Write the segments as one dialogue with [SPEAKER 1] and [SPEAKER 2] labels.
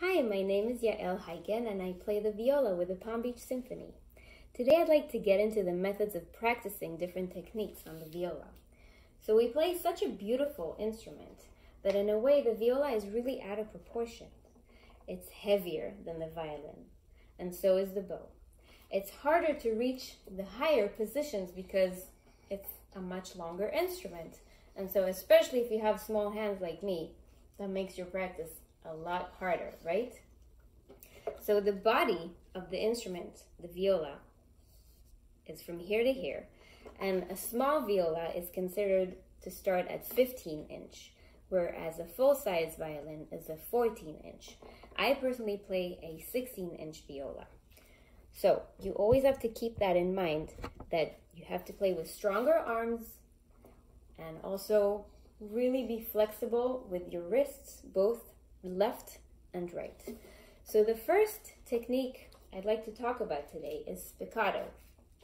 [SPEAKER 1] Hi, my name is Yael Heiken and I play the viola with the Palm Beach Symphony. Today I'd like to get into the methods of practicing different techniques on the viola. So we play such a beautiful instrument that in a way the viola is really out of proportion. It's heavier than the violin, and so is the bow. It's harder to reach the higher positions because it's a much longer instrument. And so especially if you have small hands like me, that makes your practice a lot harder, right? So the body of the instrument, the viola, is from here to here, and a small viola is considered to start at 15-inch, whereas a full-size violin is a 14-inch. I personally play a 16-inch viola. So you always have to keep that in mind, that you have to play with stronger arms and also really be flexible with your wrists, both left and right. So the first technique I'd like to talk about today is staccato,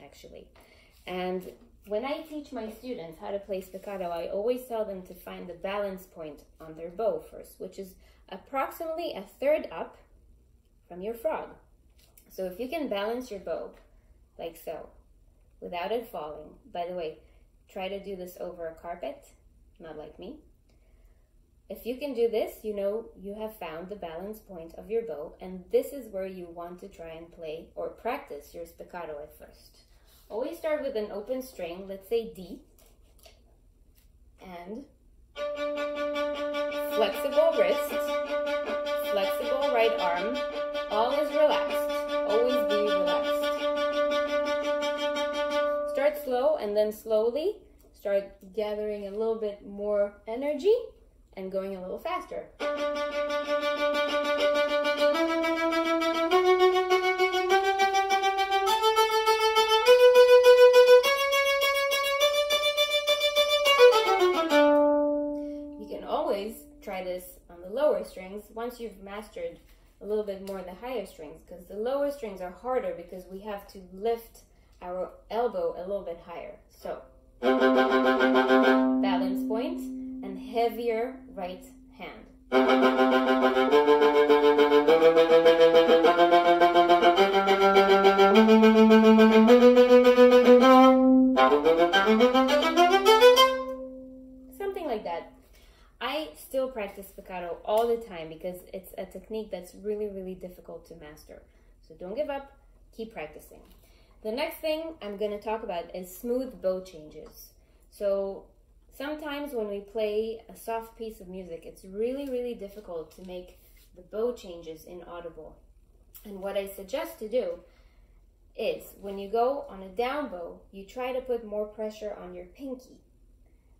[SPEAKER 1] actually. And when I teach my students how to play staccato, I always tell them to find the balance point on their bow first, which is approximately a third up from your frog. So if you can balance your bow like so, without it falling, by the way, try to do this over a carpet, not like me. If you can do this, you know you have found the balance point of your bow, and this is where you want to try and play or practice your staccato at first. Always start with an open string, let's say D, and flexible wrist, flexible right arm, all is relaxed. Always be relaxed. Start slow and then slowly start gathering a little bit more energy and going a little faster. You can always try this on the lower strings once you've mastered a little bit more the higher strings, because the lower strings are harder because we have to lift our elbow a little bit higher. So, balance point and heavier right hand. Something like that. I still practice staccato all the time because it's a technique that's really, really difficult to master. So don't give up, keep practicing. The next thing I'm going to talk about is smooth bow changes. So sometimes when we play a soft piece of music, it's really, really difficult to make the bow changes inaudible. And what I suggest to do is when you go on a down bow, you try to put more pressure on your pinky.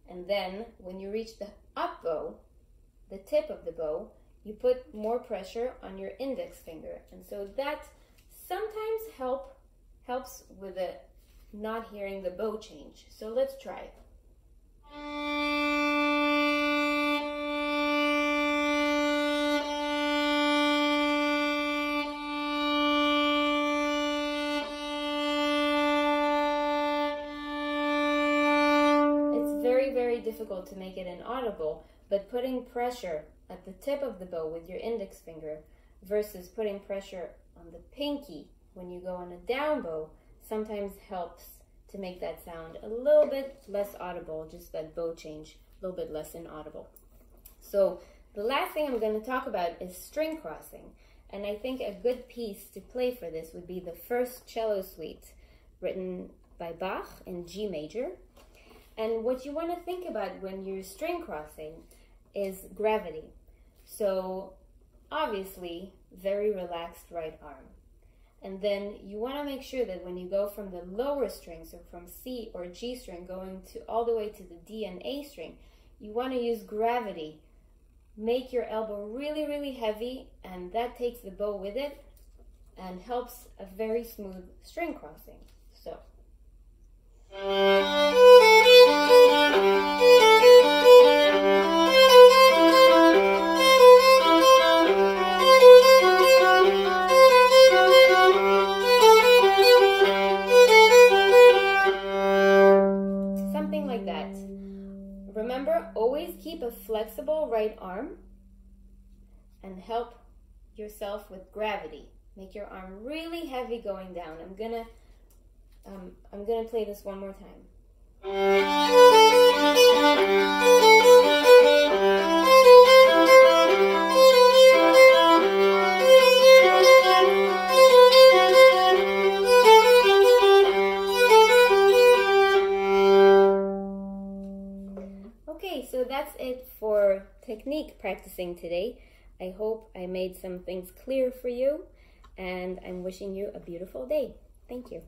[SPEAKER 1] And then when you reach the up bow, the tip of the bow, you put more pressure on your index finger. And so that sometimes helps with not hearing the bow change. So let's try it. It's very, very difficult to make it inaudible, but putting pressure at the tip of the bow with your index finger versus putting pressure on the pinky when you go on a down bow sometimes helps to make that sound a little bit less audible, just that bow change a little bit less inaudible. So the last thing I'm going to talk about is string crossing, and I think a good piece to play for this would be the first cello suite written by Bach in G major. And what you want to think about when you're string crossing is gravity. So obviously very relaxed right arm. And then you want to make sure that when you go from the lower string, so from C or G string going to all the way to the D and A string, you want to use gravity. Make your elbow really, really heavy, and that takes the bow with it and helps a very smooth string crossing. So. Remember, always keep a flexible right arm and help yourself with gravity. Make your arm really heavy going down. I'm gonna play this one more time. Okay, so that's it for technique practicing today. I hope I made some things clear for you, and I'm wishing you a beautiful day. Thank you.